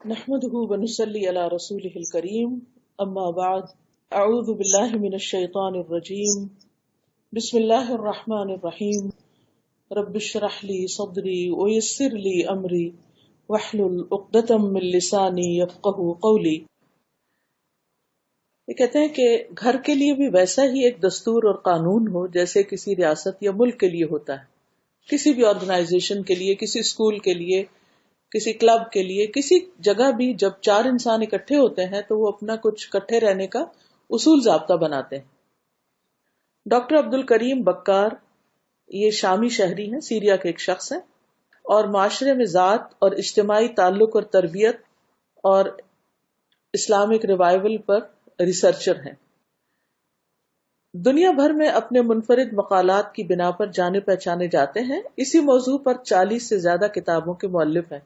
نحمده ونصلي على رسوله الكريم اما بعد اعوذ بالله من الشيطان الرجيم بسم الله الرحمن الرحيم رب اشرح لي صدري ويسر لي امري واحلل عقدة من لساني يفقهوا قولي. یہ کہتے ہیں کہ گھر کے لیے بھی ویسا ہی ایک دستور اور قانون ہو جیسے کسی ریاست یا ملک کے لیے ہوتا ہے. کسی بھی آرگنائزیشن کے لیے، کسی اسکول کے لیے، کسی کلب کے لیے، کسی جگہ بھی جب چار انسان اکٹھے ہوتے ہیں تو وہ اپنا کچھ اکٹھے رہنے کا اصول ضابطہ بناتے ہیں. ڈاکٹر عبد الکریم بکار یہ شامی شہری ہیں، سیریا کے ایک شخص ہیں اور معاشرے میں ذات اور اجتماعی تعلق اور تربیت اور اسلامک ریوائول پر ریسرچر ہیں. دنیا بھر میں اپنے منفرد مقالات کی بنا پر جانے پہچانے جاتے ہیں. اسی موضوع پر 40 سے زیادہ کتابوں کے مؤلف ہیں،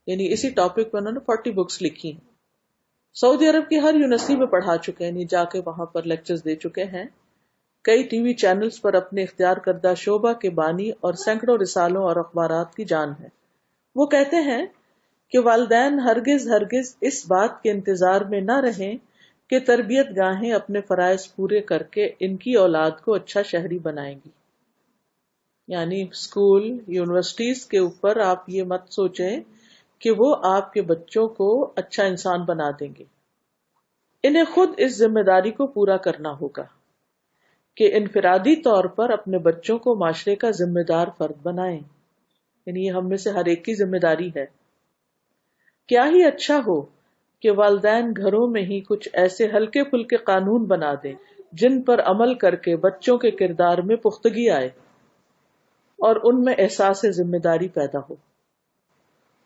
یعنی اسی ٹاپک پر انہوں نے 40 بکس لکھی ہیں. سعودی عرب کی ہر یونیورسٹی میں پڑھا چکے ہیں، یعنی جا کے وہاں پر لیکچرز دے چکے ہیں. کئی ٹی وی چینلز پر اپنے اختیار کردہ شعبہ کے بانی اور سینکڑوں رسالوں اور اخبارات کی جان ہے. وہ کہتے ہیں کہ والدین ہرگز اس بات کے انتظار میں نہ رہیں کہ تربیت گاہیں اپنے فرائض پورے کر کے ان کی اولاد کو اچھا شہری بنائیں گی. یعنی اسکول، یونیورسٹیز کے اوپر آپ یہ مت سوچیں کہ وہ آپ کے بچوں کو اچھا انسان بنا دیں گے. انہیں خود اس ذمہ داری کو پورا کرنا ہوگا کہ انفرادی طور پر اپنے بچوں کو معاشرے کا ذمہ دار فرد بنائیں. یعنی یہ ہم میں سے ہر ایک کی ذمہ داری ہے. کیا ہی اچھا ہو کہ والدین گھروں میں ہی کچھ ایسے ہلکے پھلکے قانون بنا دیں جن پر عمل کر کے بچوں کے کردار میں پختگی آئے اور ان میں احساس ذمہ داری پیدا ہو.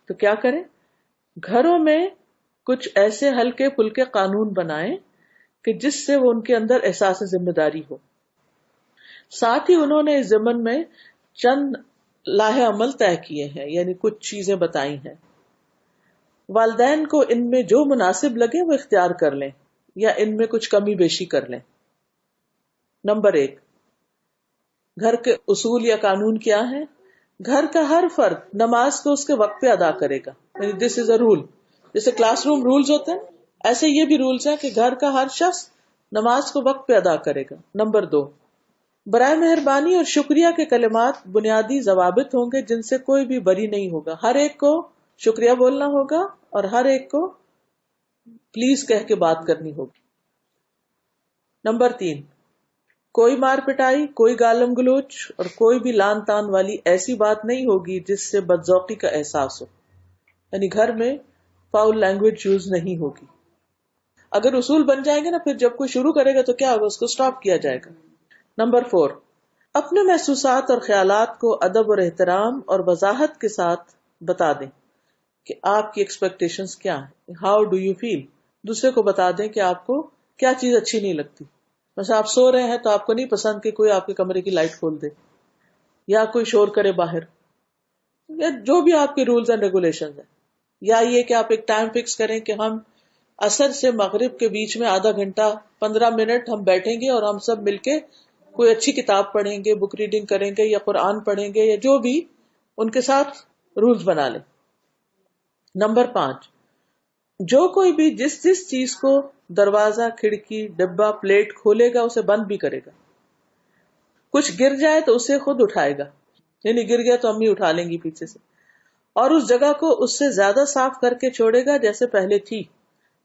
تو کیا کریں؟ گھروں میں کچھ ایسے ہلکے پھلکے قانون بنائیں کہ جس سے وہ ان کے اندر احساس ذمہ داری ہو. ساتھ ہی انہوں نے اس ضمن میں چند لاہ عمل طے کیے ہیں، یعنی کچھ چیزیں بتائی ہیں. والدین کو ان میں جو مناسب لگے وہ اختیار کر لیں یا ان میں کچھ کمی بیشی کر لیں. نمبر 1، گھر کے اصول یا قانون کیا ہے؟ گھر کا ہر فرد نماز کو اس کے وقت پہ ادا کرے گا. یعنی دس از اے رول. جیسے کلاس روم رولز ہوتے ہیں، ایسے یہ بھی رولز ہیں کہ گھر کا ہر شخص نماز کو وقت پہ ادا کرے گا. نمبر 2، برائے مہربانی اور شکریہ کے کلمات بنیادی ضوابط ہوں گے جن سے کوئی بھی بری نہیں ہوگا. ہر ایک کو شکریہ بولنا ہوگا اور ہر ایک کو پلیز کہہ کے بات کرنی ہوگی. نمبر 3، کوئی مار پٹائی، کوئی گالم گلوچ اور کوئی بھی لان تان والی ایسی بات نہیں ہوگی جس سے بدذوقی کا احساس ہو. یعنی گھر میں فاؤل لینگویج یوز نہیں ہوگی. اگر اصول بن جائیں گے نا، پھر جب کوئی شروع کرے گا تو کیا ہوگا، اس کو سٹاپ کیا جائے گا. نمبر 4، اپنے محسوسات اور خیالات کو ادب اور احترام اور وضاحت کے ساتھ بتا دیں کہ آپ کی ایکسپیکٹیشنز کیا ہیں. How do you feel. دوسرے کو بتا دیں کہ آپ کو کیا چیز اچھی نہیں لگتی. مثلا آپ سو رہے ہیں تو آپ کو نہیں پسند کہ کوئی آپ کے کمرے کی لائٹ کھول دے یا کوئی شور کرے باہر، یا جو بھی آپ کے رولز اینڈ ریگولیشنز ہیں. یا یہ کہ آپ ایک ٹائم فکس کریں کہ ہم عصر سے مغرب کے بیچ میں آدھا گھنٹہ 15 منٹ ہم بیٹھیں گے اور ہم سب مل کے کوئی اچھی کتاب پڑھیں گے، بک ریڈنگ کریں گے یا قرآن پڑھیں گے یا جو بھی، ان کے ساتھ رولز بنا لیں. نمبر 5، جو کوئی بھی جس چیز کو دروازہ، کھڑکی، ڈبہ، پلیٹ کھولے گا اسے بند بھی کرے گا. کچھ گر جائے تو اسے خود اٹھائے گا، یعنی گر گیا تو امی اٹھا لیں گی پیچھے سے، اور اس جگہ کو اس سے زیادہ صاف کر کے چھوڑے گا جیسے پہلے تھی.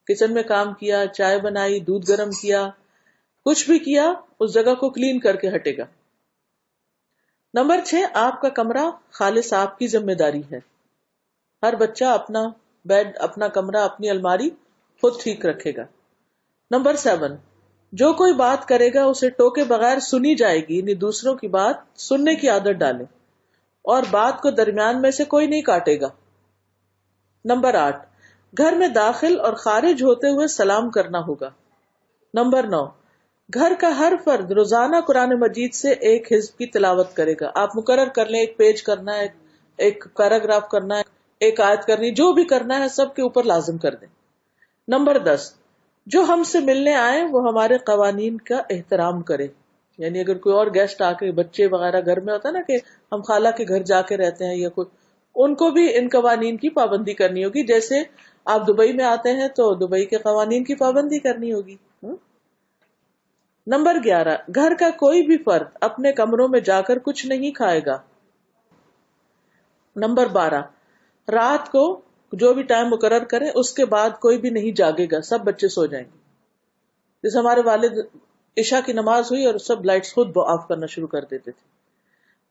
کچن میں کام کیا، چائے بنائی، دودھ گرم کیا، کچھ بھی کیا، اس جگہ کو کلین کر کے ہٹے گا. نمبر 6، آپ کا کمرہ خالص آپ کی ذمہ داری ہے. ہر بچہ اپنا بیڈ، اپنا کمرہ، اپنی الماری خود ٹھیک رکھے گا. نمبر 7، جو کوئی بات کرے گا اسے ٹوکے بغیر سنی جائے گی، یعنی دوسروں کی بات سننے کی عادت ڈالیں اور بات کو درمیان میں سے کوئی نہیں کاٹے گا. نمبر 8، گھر میں داخل اور خارج ہوتے ہوئے سلام کرنا ہوگا. نمبر 9، گھر کا ہر فرد روزانہ قرآن مجید سے ایک حزب کی تلاوت کرے گا. آپ مقرر کر لیں، ایک پیج کرنا ہے، ایک پیراگراف کرنا ہے، ایک آیت کرنی، جو بھی کرنا ہے سب کے اوپر لازم کر دیں. نمبر 10، جو ہم سے ملنے آئے وہ ہمارے قوانین کا احترام کرے. یعنی اگر کوئی اور گیسٹ آ کے، بچے وغیرہ گھر میں ہوتا ہے نا کہ ہم خالہ کے گھر جا کے رہتے ہیں یا کوئی، ان کو بھی ان قوانین کی پابندی کرنی ہوگی. جیسے آپ دبئی میں آتے ہیں تو دبئی کے قوانین کی پابندی کرنی ہوگی. نمبر 11، گھر کا کوئی بھی فرد اپنے کمروں میں جا کر کچھ نہیں کھائے گا. نمبر 12، رات کو جو بھی ٹائم مقرر کریں اس کے بعد کوئی بھی نہیں جاگے گا، سب بچے سو جائیں گے. جیسے ہمارے والد عشاء کی نماز ہوئی اور سب لائٹس خود آف کرنا شروع کر دیتے تھے.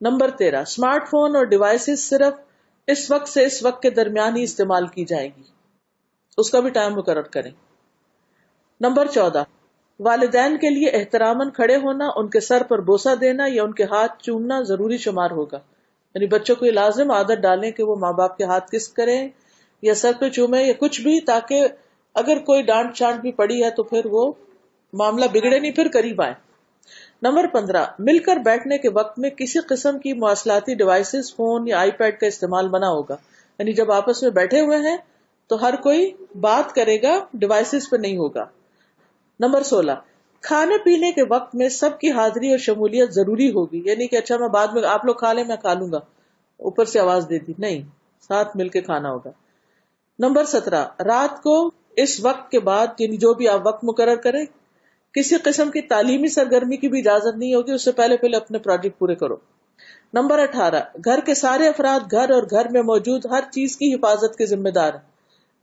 نمبر 13، اسمارٹ فون اور ڈیوائسز صرف اس وقت سے اس وقت کے درمیان ہی استعمال کی جائیں گی، اس کا بھی ٹائم مقرر کریں. نمبر 14، والدین کے لیے احتراماً کھڑے ہونا، ان کے سر پر بوسہ دینا یا ان کے ہاتھ چومنا ضروری شمار ہوگا. یعنی بچوں کو یہ لازم عادت ڈالیں کہ وہ ماں باپ کے ہاتھ کس کریں یا سر پہ چومیں یا کچھ بھی، تاکہ اگر کوئی ڈانٹ چانٹ بھی پڑی ہے تو پھر وہ معاملہ بگڑے نہیں، پھر قریب آئے. نمبر 15، مل کر بیٹھنے کے وقت میں کسی قسم کی مواصلاتی ڈیوائسز، فون یا آئی پیڈ کا استعمال منع ہوگا. یعنی جب آپس میں بیٹھے ہوئے ہیں تو ہر کوئی بات کرے گا، ڈیوائسز پہ نہیں ہوگا. نمبر 16، کھانے پینے کے وقت میں سب کی حاضری اور شمولیت ضروری ہوگی. یعنی کہ اچھا میں بعد میں آپ لوگ کھا لیں میں کھا لوں گا، اوپر سے آواز دے دی، نہیں، ساتھ مل کے کھانا ہوگا. نمبر 17، رات کو اس وقت کے بعد یعنی جو بھی آپ وقت مقرر کریں کسی قسم کی تعلیمی سرگرمی کی بھی اجازت نہیں ہوگی، اس سے پہلے اپنے پروجیکٹ پورے کرو. نمبر 18، گھر کے سارے افراد گھر اور گھر میں موجود ہر چیز کی حفاظت کے ذمہ دار ہیں.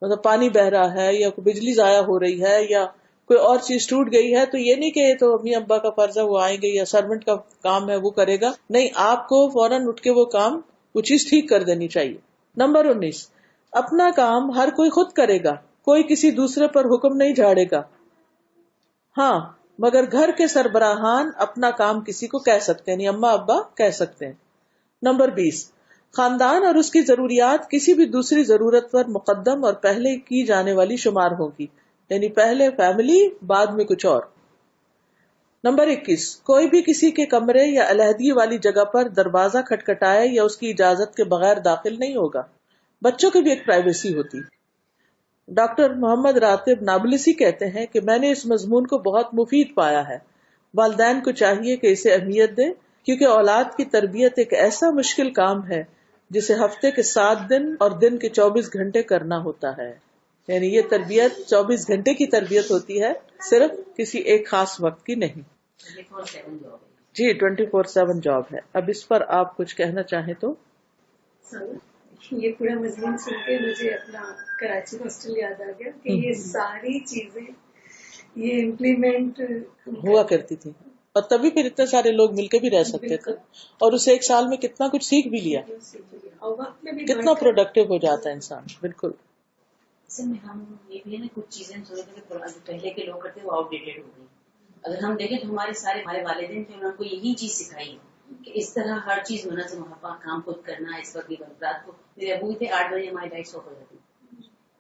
مطلب پانی بہ رہا ہے یا کوئی بجلی ضائع ہو رہی ہے یا کوئی اور چیز ٹوٹ گئی ہے تو یہ نہیں کہ تو امی ابا کا فرض ہے وہ آئیں گے یا سرونٹ کا کام ہے وہ کرے گا، نہیں، آپ کو فوراً اٹھ کے وہ چیز ٹھیک کر دینی چاہیے. نمبر 19، اپنا کام ہر کوئی خود کرے گا، کوئی کسی دوسرے پر حکم نہیں جھاڑے گا. ہاں مگر گھر کے سربراہان اپنا کام کسی کو کہہ سکتے ہیں، یعنی اماں ابا کہہ سکتے ہیں. نمبر 20، خاندان اور اس کی ضروریات کسی بھی دوسری ضرورت پر مقدم اور پہلے کی جانے والی شمار ہوگی، یعنی پہلے فیملی بعد میں کچھ اور. نمبر 21، کوئی بھی کسی کے کمرے یا علیحدگی والی جگہ پر دروازہ کھٹکھٹائے یا اس کی اجازت کے بغیر داخل نہیں ہوگا. بچوں کی بھی ایک پرائیویسی ہوتی. ڈاکٹر محمد راتب نابلسی کہتے ہیں کہ میں نے اس مضمون کو بہت مفید پایا ہے. والدین کو چاہیے کہ اسے اہمیت دیں کیونکہ اولاد کی تربیت ایک ایسا مشکل کام ہے جسے ہفتے کے 7 دن اور دن کے 24 گھنٹے کرنا ہوتا ہے. یعنی یہ تربیت 24 گھنٹے کی تربیت ہوتی ہے، صرف کسی ایک خاص وقت کی نہیں. جی 24/7 جاب ہے. اب اس پر آپ کچھ کہنا چاہیں تو؟ یہ پورا مضمون سن کے مجھے اپنا کراچی ہاسٹل یاد آ گیا کہ یہ ساری چیزیں یہ امپلیمنٹ ہوا کرتی تھی اور تبھی پھر اتنے سارے لوگ مل کے بھی رہ سکتے تھے اور اسے ایک سال میں کتنا کچھ سیکھ بھی لیا، اور وقت میں بھی کتنا پروڈکٹیو ہو جاتا ہے انسان. بالکل. ہم یہ بھی ہے نا کچھ چیزیں سوچتے کہ پہلے کے لوگ کرتے وہ آؤٹ ڈیٹڈ ہو گئی. اگر ہم دیکھیں تو ہمارے والدین تھے، انہوں نے کو یہی چیز سکھائی کہ اس طرح ہر چیز منظم کام خود کرنا. اس وقت بھی رات کو میرے ابو تھے 8 بجے ہماری لائٹ آف ہو جاتی.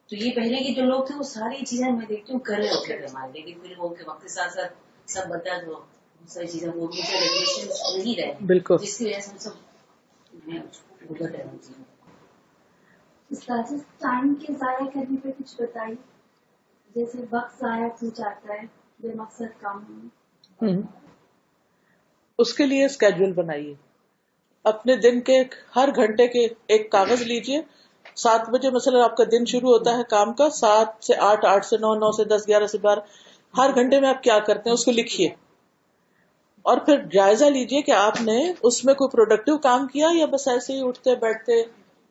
تو یہ پہلے کے جو لوگ تھے وہ ساری چیزیں میں دیکھتی ہوں کر رہے ہوتے تھے ہمارے، لیکن پھر وہ وقت کے ساتھ ساتھ سب بدلا تو ساری چیزیں وہ ریگولیشن نہیں رہے، بالکل، جس کی وجہ سے ہم سب گزر رہے ہیں. استاد ٹائم کے ضائع کرنے پہ کچھ بتائیے، جیسے وقت ضائع ہو جاتا ہے بے مقصد کام. اس کے لیے اسکیڈول بنائیے. اپنے دن کے ہر گھنٹے کے ایک کاغذ لیجئے. 7 بجے مثلا آپ کا دن شروع ہوتا ہے کام کا، 7 سے 8، 8 سے 9، 9 سے 10، 11 سے 12، ہر گھنٹے میں آپ کیا کرتے ہیں اس کو لکھیے اور پھر جائزہ لیجئے کہ آپ نے اس میں کوئی پروڈکٹیو کام کیا یا بس ایسے ہی اٹھتے بیٹھتے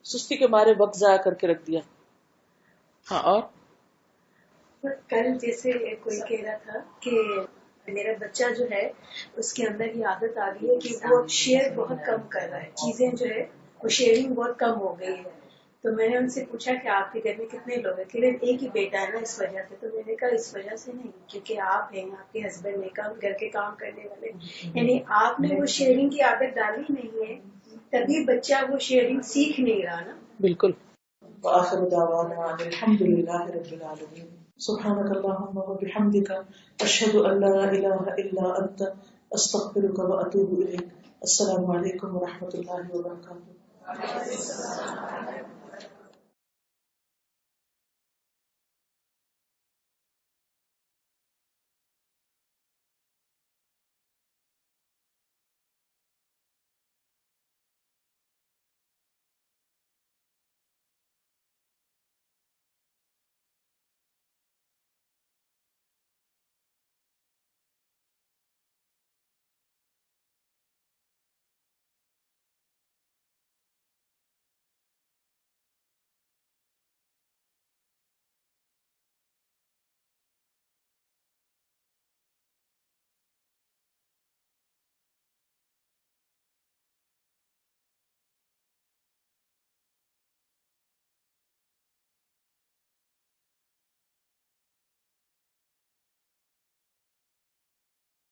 سستی کے مارے وقت ضائع کر کے رکھ دیا. ہاں. اور کل جیسے کوئی کہہ رہا تھا کہ میرا بچہ جو ہے اس کے اندر یہ عادت آ گئی ہے کہ وہ شیئر بہت کم کر رہا ہے، چیزیں جو ہے وہ شیئرنگ بہت کم ہو گئی ہے. تو میں نے ان سے پوچھا کہ آپ کے گھر میں کتنے لوگ ہیں؟ کہ ایک ہی بیٹا ہے نا اس وجہ سے. تو میں نے کہا اس وجہ سے نہیں، کیونکہ آپ ہیں، آپ کے ہسبینڈ ہیں، گھر کے کام کرنے والے، یعنی آپ نے وہ شیئرنگ کی عادت ڈالی نہیں ہے، تبھی بچہ وہ شیئرنگ سیکھ نہیں رہا نا. بالکل. وآخر دعوانا الحمد للہ رب العالمین. سبحانک اللہم وبحمدک اشہد ان لا الہ الا انت استغفرک واتوب الیک. السلام علیکم ورحمۃ اللہ وبرکاتہ.